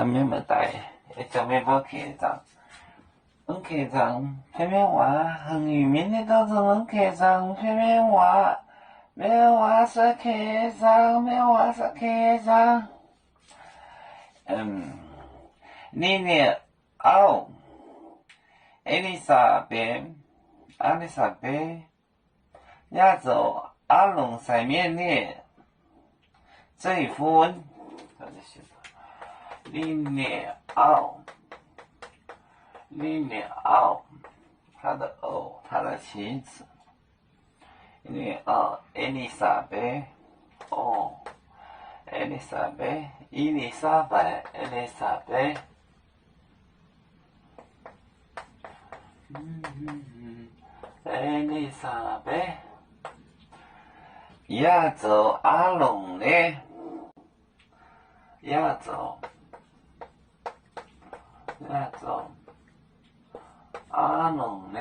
咩问题？做咩不开张？能开张，偏偏话恒宇明天都是能开张，偏偏话没话是开张，没话是开张。你的奥，艾丽莎白，亚洲阿龙上面的这一份，你的奥，他的偶，他的妻子，你的奥，艾丽莎白，哦。伊丽莎白，伊丽莎白，亚洲阿龙的，亚洲阿龙的，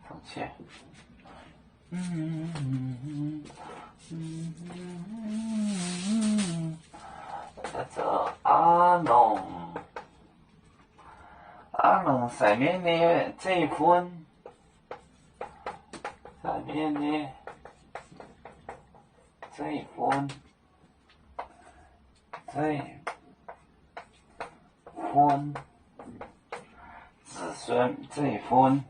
抱歉。这阿龙上面的这一份，子孙这一份。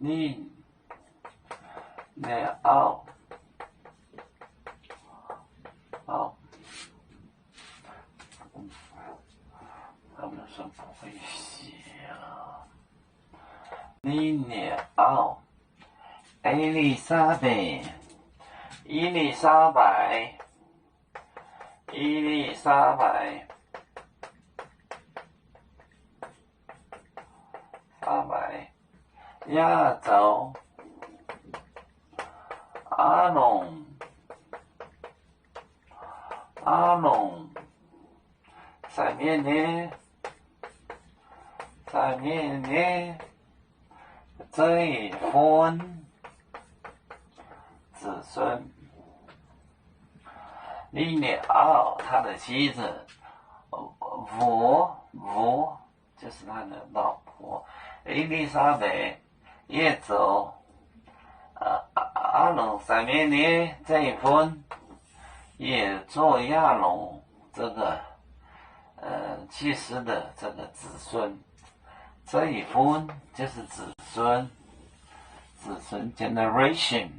你的奥，他们说不会写了。你的奥，伊丽莎白，亚洲阿龙上面的这一份子孙，你的奥，他的妻子，我就是他的老婆，伊丽莎白。也走，阿龙上面的这一份，也做亚龙这个去世的这个子孙，这一份就是子孙 generation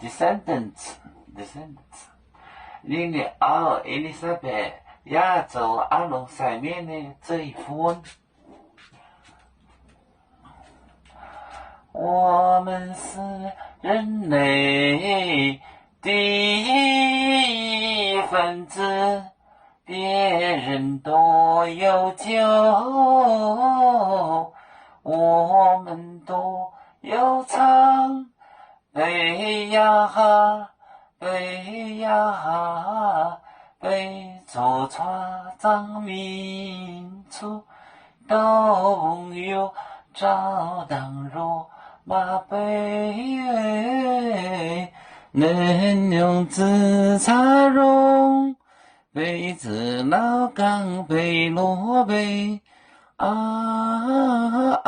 descendants。你的伊丽莎白亚洲阿龙上面的这一份。我们是人类的一份子，别人都有酒，我们都有唱。悲呀哈，悲做船长民族都有照当若。马背能用紫茶蓉，杯子老钢杯罗杯啊。